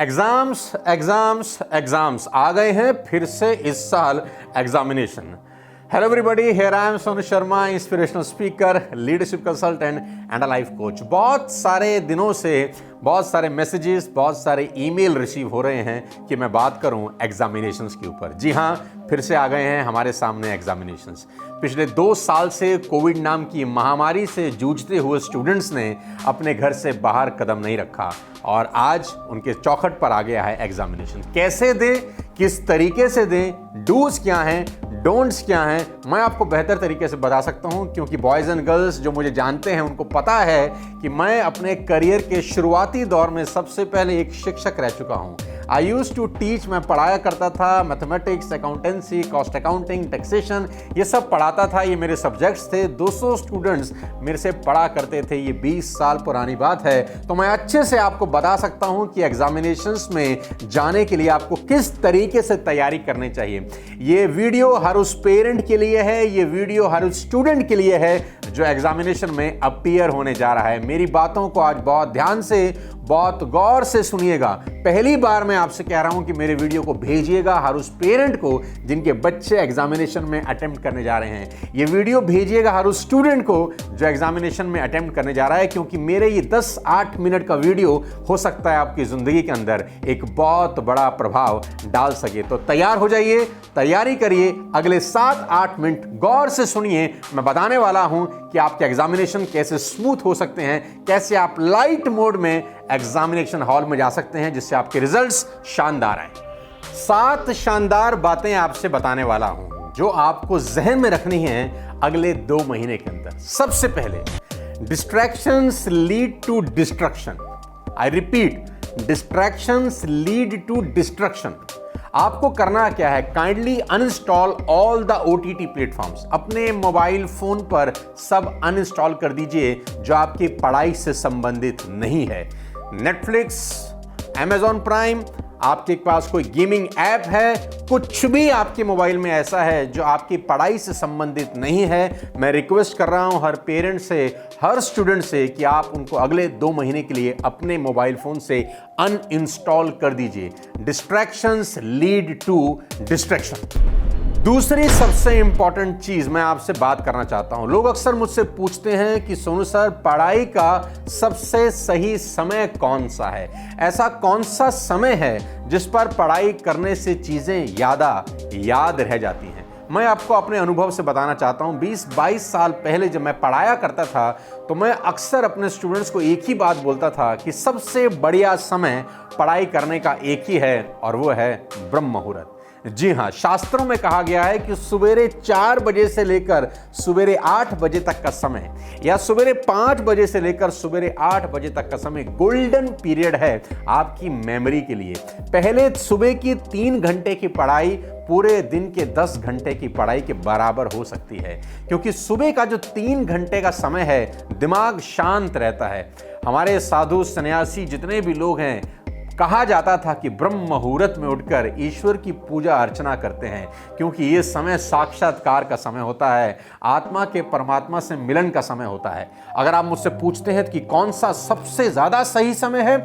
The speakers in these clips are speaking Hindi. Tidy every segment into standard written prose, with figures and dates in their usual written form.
एग्जाम्स एग्जाम्स एग्जाम्स आ गए हैं फिर से इस साल examination. Hello everybody, here I am Sonu Sharma, inspirational speaker, leadership consultant and a life coach. बहुत सारे दिनों से बहुत सारे मैसेजेस, बहुत सारे ईमेल रिसीव हो रहे हैं कि मैं बात करूं एग्जामिनेशंस के ऊपर। जी हां, फिर से आ गए हैं हमारे सामने एग्जामिनेशंस। पिछले 2 साल से कोविड नाम की महामारी से जूझते हुए स्टूडेंट्स ने अपने घर से बाहर कदम नहीं रखा और आज उनके चौखट पर आ गया है एग्जामिनेशन। कैसे दें, किस तरीके से दें, डूज क्या हैं, डोंट्स क्या हैं, मैं आपको बेहतर तरीके से बता सकता हूं, क्योंकि बॉयज़ एंड गर्ल्स जो मुझे जानते हैं उनको पता है कि मैं अपने करियर के शुरुआती दौर में सबसे पहले एक शिक्षक रह चुका हूं। आई यूज़ टू टीच, मैं पढ़ाया करता था mathematics, accountancy, cost accounting, taxation, ये सब पढ़ाता था। ये मेरे सब्जेक्ट्स थे। 200 स्टूडेंट्स मेरे से पढ़ा करते थे। ये 20 साल पुरानी बात है। तो मैं अच्छे से आपको बता सकता हूं कि एग्जामिनेशंस में जाने के लिए आपको किस तरीके से तैयारी करनी चाहिए। ये वीडियो हर उस पेरेंट के लिए है, ये वीडियो हर उस स्टूडेंट के लिए है जो एग्जामिनेशन में अपीयर होने जा रहा है। मेरी बातों को आज बहुत ध्यान से, बहुत गौर से सुनिएगा। पहली बार मैं आपसे कह रहा हूं कि मेरे वीडियो को भेजिएगा हर उस पेरेंट को जिनके बच्चे एग्जामिनेशन में अटेम्प्ट करने जा रहे हैं। ये वीडियो भेजिएगा हर उस स्टूडेंट को जो एग्जामिनेशन में अटेम्प्ट करने जा रहा है, क्योंकि मेरे ये 10-8 मिनट का वीडियो हो सकता है आपकी जिंदगी के अंदर एक बहुत बड़ा प्रभाव डाल सके। तो तैयार हो जाइए, तैयारी करिए, अगले 7-8 मिनट गौर से सुनिए। मैं बताने वाला हूं कि आपके एग्जामिनेशन कैसे स्मूथ हो सकते हैं, कैसे आप लाइट मोड में एग्जामिनेशन हॉल में जा सकते हैं जिससे आपके रिजल्ट्स शानदार आए। 7 शानदार बातें आपसे बताने वाला हूं जो आपको जहन में रखनी है अगले 2 महीने के अंदर। सबसे पहले, distractions lead to destruction. I repeat, distractions lead to destruction. आपको करना क्या है, kindly uninstall all the OTT platforms. अपने मोबाइल फोन पर सब अनइंस्टॉल कर दीजिए जो आपकी पढ़ाई से संबंधित नहीं है। नेटफ्लिक्स, Amazon प्राइम, आपके पास कोई गेमिंग ऐप है, कुछ भी आपके मोबाइल में ऐसा है जो आपकी पढ़ाई से संबंधित नहीं है, मैं रिक्वेस्ट कर रहा हूं हर पेरेंट से, हर स्टूडेंट से कि आप उनको अगले 2 महीने के लिए अपने मोबाइल फोन से अनइंस्टॉल कर दीजिए। Distractions lead to distraction. दूसरी सबसे इंपॉर्टेंट चीज मैं आपसे बात करना चाहता हूं। लोग अक्सर मुझसे पूछते हैं कि सोनू सर, पढ़ाई का सबसे सही समय कौन सा है? ऐसा कौन सा समय है जिस पर पढ़ाई करने से चीजें याद रह जाती हैं? मैं आपको अपने अनुभव से बताना चाहता हूं। 20-22 साल पहले जब मैं पढ़ाया करता था तो मैं अक्सर अपने स्टूडेंट्स को एक ही बात बोलता था कि सबसे बढ़िया समय पढ़ाई करने का एक ही है और वो है ब्रह्म मुहूर्त। जी हाँ, शास्त्रों में कहा गया है कि सवेरे 4 बजे से लेकर सवेरे 8 बजे तक का समय, या सवेरे 5 बजे से लेकर सवेरे 8 बजे तक का समय गोल्डन पीरियड है आपकी मेमोरी के लिए। पहले सुबह की 3 घंटे की पढ़ाई पूरे दिन के 10 घंटे की पढ़ाई के बराबर हो सकती है, क्योंकि सुबह का जो 3 घंटे का समय है दिमाग शांत रहता है। हमारे साधु सन्यासी जितने भी लोग हैं, कहा जाता था कि ब्रह्म मुहूर्त में उठकर ईश्वर की पूजा अर्चना करते हैं, क्योंकि ये समय साक्षात्कार का समय होता है, आत्मा के परमात्मा से मिलन का समय होता है। अगर आप मुझसे पूछते हैं कि कौन सा सबसे ज्यादा सही समय है,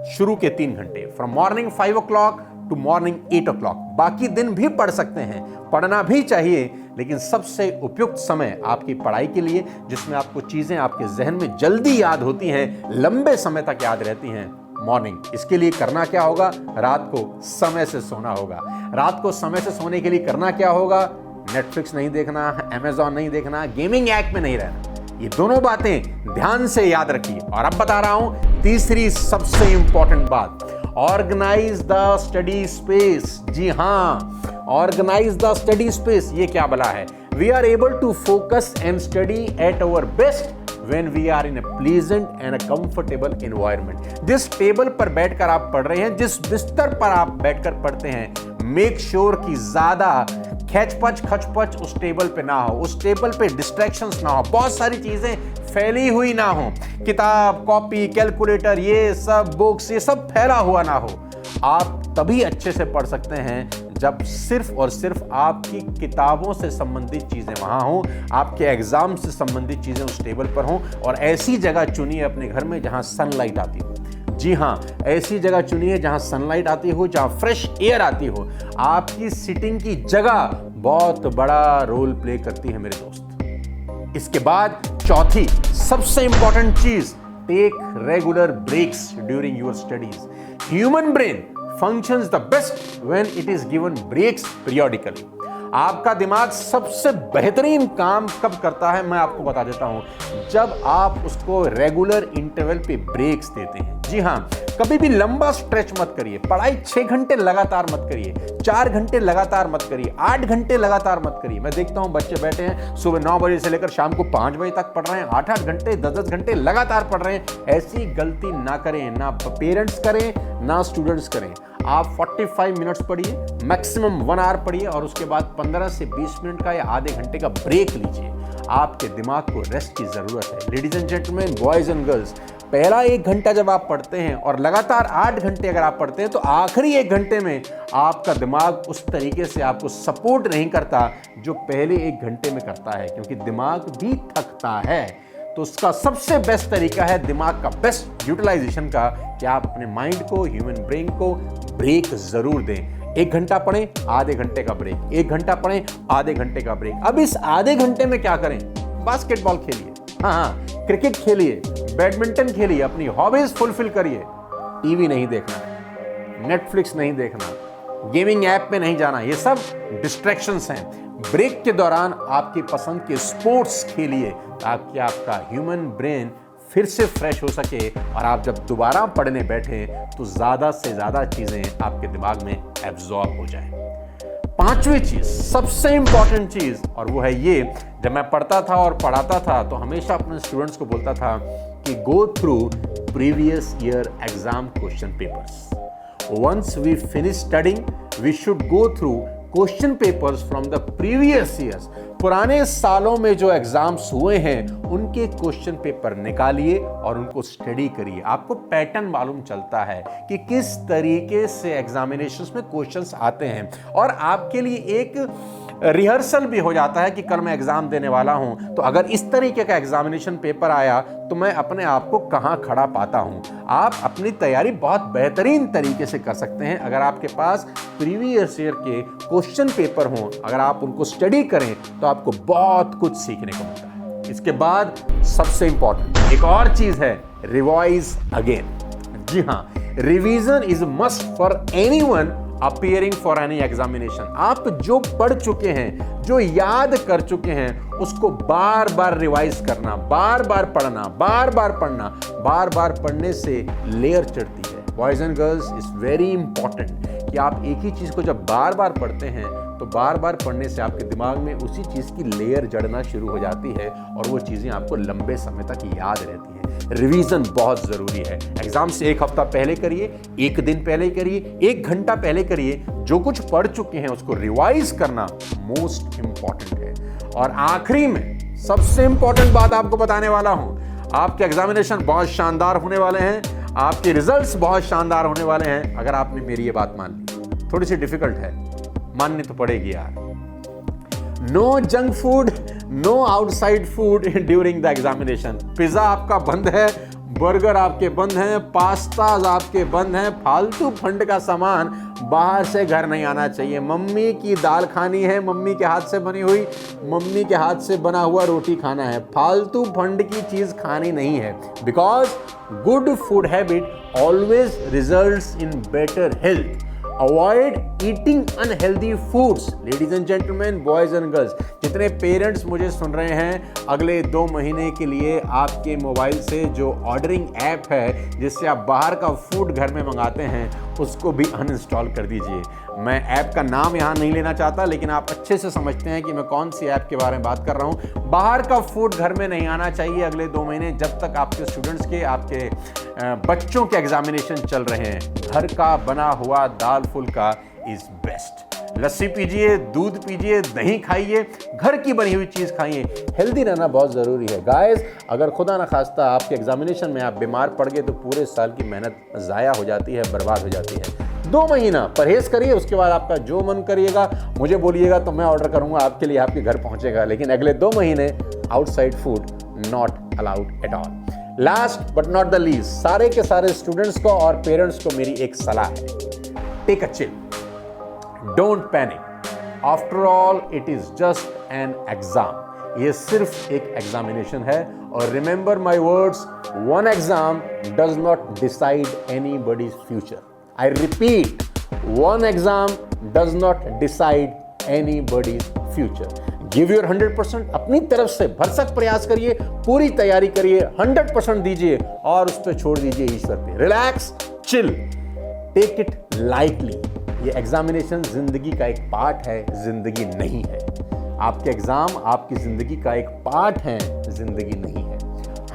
शुरू के 3 घंटे, from morning 5 o'clock to morning 8 o'clock। बाकी दिन भी पढ़ सकते हैं, पढ़ना भी चाहिए, लेकिन सबसे उपयुक्त समय आपकी पढ़ाई के लिए, जिसमें आपको चीजें आपके जहन में जल्दी याद होती हैं, लंबे समय तक याद रहती हैं, मॉर्निंग। इसके लिए करना क्या होगा, रात को समय से सोना होगा। रात को समय से सोने के लिए करना क्या होगा, नेटफ्लिक्स नहीं देखना, Amazon नहीं देखना, गेमिंग ऐप में नहीं रहना। ये दोनों बातें ध्यान से याद रखिए। और अब बता रहा हूं तीसरी सबसे इंपॉर्टेंट बात, ऑर्गेनाइज द स्टडी स्पेस। जी हां, ऑर्गेनाइज द स्टडी स्पेस। ये क्या भला है? We are able to focus and study at our best when we are in a pleasant and a comfortable environment। जिस टेबल पर बैठकर आप पढ़ रहे हैं, जिस बिस्तर पर आप बैठकर पढ़ते हैं, मेक श्योर कि ज्यादा खचपच खचपच उस टेबल पे ना हो, उस टेबल पे डिस्ट्रैक्शंस ना हो, बहुत सारी चीजें फैली हुई ना हो, किताब, कॉपी, कैलकुलेटर, ये सब बुक्स, ये सब फैला हुआ ना हो। आप तभी अच्छे से पढ़ सकते हैं जब सिर्फ और सिर्फ आपकी किताबों से संबंधित चीजें वहां हों, आपके एग्जाम से संबंधित चीजें उस टेबल पर हों, और ऐसी जगह चुनिए अपने घर में जहां सनलाइट आती हो। जी हाँ, ऐसी जगह चुनिए जहां सनलाइट आती हो, जहां फ्रेश एयर आती हो। आपकी सिटिंग की जगह बहुत बड़ा रोल प्ले करती है मेरे दोस्त। इसके बाद चौथी सबसे इंपॉर्टेंट चीज, take regular breaks during your studies. Human brain functions the best when it is given breaks periodically। आपका दिमाग सबसे बेहतरीन काम कब करता है, मैं आपको बता देता हूं, जब आप उसको रेगुलर इंटरवल पे ब्रेक्स देते हैं। जी हां, कभी भी लंबा स्ट्रेच मत करिए। पढ़ाई 6 घंटे लगातार मत करिए, 4 घंटे लगातार मत करिए, 8 घंटे लगातार मत करिए। मैं देखता हूं बच्चे बैठे हैं सुबह 9 बजे से लेकर शाम को 5 बजे तक पढ़ रहे हैं, 8-8 घंटे 10-10 घंटे लगातार पढ़ रहे हैं। ऐसी गलती ना करें, ना पेरेंट्स करें ना स्टूडेंट्स करें। आप 45 मिनट्स पढ़िए, मैक्सिमम 1 आवर पढ़िए और उसके बाद 15 से 20 मिनट का या आधे घंटे का ब्रेक लीजिए। आपके दिमाग को रेस्ट की जरूरत है। Ladies and gentleman, boys and girls, पहला 1 घंटा जब आप पढ़ते हैं और लगातार 8 घंटे अगर आप पढ़ते हैं तो आखिरी 1 घंटे में आपका दिमाग उस तरीके से आपको सपोर्ट नहीं करता जो पहले 1 घंटे में करता है, क्योंकि दिमाग भी थकता है। तो उसका सबसे बेस्ट तरीका है दिमाग का बेस्ट यूटिलाइजेशन का कि आप अपने माइंड को, ह्यूमन ब्रेन को ब्रेक जरूर दें। 1 घंटा पढ़ें, आधे घंटे का ब्रेक, 1 घंटा पढ़ें, आधे घंटे का ब्रेक। अब इस आधे घंटे में क्या करें? बास्केटबॉल खेलिए, हाँ, क्रिकेट खेलिए, बैडमिंटन खेलिए, अपनी हॉबीज फुलफिल करिए। टीवी नहीं देखना, नेटफ्लिक्स नहीं देखना, गेमिंग ऐप पे नहीं जाना, ये सब डिस्ट्रैक्शंस हैं। ब्रेक के दौरान आपकी पसंद के स्पोर्ट्स खेलिए ताकि आपका ह्यूमन ब्रेन फिर से फ्रेश हो सके और आप जब दोबारा पढ़ने बैठे तो ज्यादा से ज्यादा चीजें आपके दिमाग में एब्जॉर्ब हो जाएं। 5वीं चीज, सबसे इंपॉर्टेंट चीज, और वो है ये, जब मैं पढ़ता था और पढ़ाता था तो हमेशा अपने स्टूडेंट्स को बोलता था कि go through previous year exam question papers. Once we finish studying, we should go through question papers from the previous years. पुराने सालों में जो एग्जाम्स हुए हैं उनके क्वेश्चन पेपर निकालिए और उनको स्टडी करिए। आपको पैटर्न मालूम चलता है कि किस तरीके से एग्जामिनेशंस में क्वेश्चंस आते हैं और आपके लिए एक रिहर्सल भी हो जाता है कि कल मैं एग्जाम देने वाला हूं, तो अगर इस तरीके का एग्जामिनेशन पेपर आया तो मैं अपने आप को कहां खड़ा पाता हूं। आप अपनी तैयारी बहुत बेहतरीन तरीके से कर सकते हैं अगर आपके पास प्रीवियस ईयर के क्वेश्चन पेपर हों। अगर आप उनको स्टडी करें तो आपको बहुत कुछ सीखने को मिलता है। इसके बाद सबसे इंपॉर्टेंट एक और चीज है, रिवाइज अगेन। जी हां, revision is must for anyone appearing for any examination. आप जो पढ़ चुके हैं, जो याद कर चुके हैं, उसको बार बार रिवाइज करना, बार बार पढ़ना, बार बार पढ़ना। बार बार पढ़ने से लेयर चढ़ती है। Boys and girls, it's very important कि आप एक ही चीज को जब बार बार पढ़ते हैं तो बार बार पढ़ने से आपके दिमाग में उसी चीज की लेयर जड़ना शुरू हो जाती है और वो चीजें आपको लंबे समय तक याद रहती हैं। रिवीजन बहुत जरूरी है। एग्जाम से 1 हफ्ता पहले करिए, 1 दिन पहले करिए, 1 घंटा पहले करिए। जो कुछ पढ़ चुके हैं उसको रिवाइज करना मोस्ट इंपॉर्टेंट है। और आखिरी में सबसे इंपॉर्टेंट बात आपको बताने वाला हूं, आपके एग्जामिनेशन बहुत शानदार होने वाले हैं, आपके रिजल्ट्स बहुत शानदार होने वाले हैं अगर आपने मेरी ये बात मान ली। थोड़ी सी डिफिकल्ट है, माननी तो पड़ेगी यार। No junk food, no outside food during the examination. Pizza आपका बंद है, बर्गर आपके बंद हैं, पास्ताज आपके बंद हैं। फालतू फंड का सामान बाहर से घर नहीं आना चाहिए। मम्मी की दाल खानी है, मम्मी के हाथ से बनी हुई, मम्मी के हाथ से बना हुआ रोटी खाना है। फालतू फंड की चीज खानी नहीं है। Because good food habit always results in better health. Avoid eating unhealthy foods. Ladies and gentleman, boys and girls, जितने पेरेंट्स मुझे सुन रहे हैं, अगले 2 महीने के लिए आपके मोबाइल से जो ऑर्डरिंग ऐप है जिससे आप बाहर का फूड घर में मंगाते हैं उसको भी अनइंस्टॉल कर दीजिए। मैं ऐप का नाम यहाँ नहीं लेना चाहता, लेकिन आप अच्छे से समझते हैं कि मैं कौन सी ऐप के बारे में बात कर रहा हूँ। बाहर का फूड घर में नहीं आना चाहिए अगले 2 महीने, जब तक आपके स्टूडेंट्स के, आपके बच्चों के एग्जामिनेशन चल रहे हैं। घर का बना हुआ दाल फुल्का इज बेस्ट। लस्सी पीजिए, दूध पीजिए, दही खाइए, घर की बनी हुई चीज खाइए। हेल्दी रहना बहुत जरूरी है गाइस। अगर खुदा ना खास्ता आपके एग्जामिनेशन में आप बीमार पड़ गए तो पूरे साल की मेहनत जाया हो जाती है, बर्बाद हो जाती है। 2 महीना परहेज करिए, उसके बाद आपका जो मन करिएगा मुझे बोलिएगा तो मैं ऑर्डर करूंगा आपके लिए, आपके घर पहुंचेगा। लेकिन अगले 2 महीने outside food not allowed at all. Last but not the least, सारे के सारे स्टूडेंट्स को और पेरेंट्स को मेरी एक सलाह है, take a chill, don't panic, after all it is just an exam. ये सिर्फ एक एग्जामिनेशन है और remember my words, one exam does not decide anybody's future. I repeat, one exam does not decide anybody's future. Give your 100%, अपनी तरफ से भरसक प्रयास करिए, पूरी तैयारी करिए, 100% दीजिए और उस पर छोड़ दीजिए ईश्वर पे। Relax, chill, take it lightly. ये एग्जामिनेशन जिंदगी का एक पार्ट है, जिंदगी नहीं है। आपके एग्जाम आपकी जिंदगी का एक पार्ट है, जिंदगी नहीं है।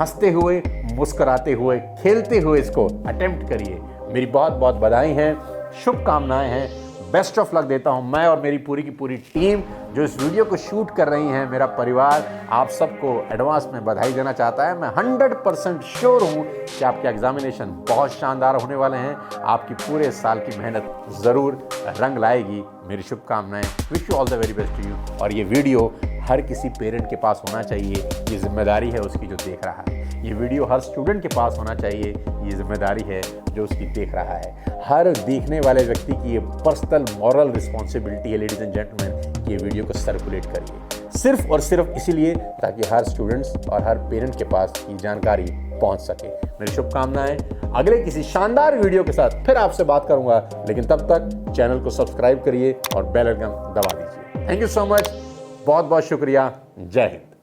हंसते हुए, मुस्कुराते हुए, खेलते हुए इसको अटेम्प्ट करिए। मेरी बहुत बहुत बधाई हैं, शुभकामनाएं हैं, बेस्ट ऑफ लक देता हूं मैं और मेरी पूरी की पूरी टीम जो इस वीडियो को शूट कर रही है। मेरा परिवार आप सबको एडवांस में बधाई देना चाहता है। मैं 100% श्योर हूं कि आपके एग्जामिनेशन बहुत शानदार होने वाले हैं। आपकी पूरे साल की मेहनत ज़रूर रंग लाएगी। मेरी शुभकामनाएं, wish you all the very best to you. और ये वीडियो हर किसी पेरेंट के पास होना चाहिए, ये जिम्मेदारी है उसकी जो देख रहा है। ये वीडियो हर स्टूडेंट के पास होना चाहिए, ये जिम्मेदारी है जो उसकी देख रहा है। हर देखने वाले व्यक्ति की ये पर्सनल मॉरल रिस्पॉन्सिबिलिटी है लेडीज एंड जेंटलमैन कि ये वीडियो को सर्कुलेट करिए, सिर्फ और सिर्फ इसीलिए ताकि हर स्टूडेंट्स और हर पेरेंट के पास ये जानकारी पहुंच सके। मेरी शुभकामनाएं। अगले किसी शानदार वीडियो के साथ फिर आपसे बात करूंगा, लेकिन तब तक चैनल को सब्सक्राइब करिए और बेल आइकन दबा दीजिए। थैंक यू सो मच, बहुत बहुत शुक्रिया। जय हिंद।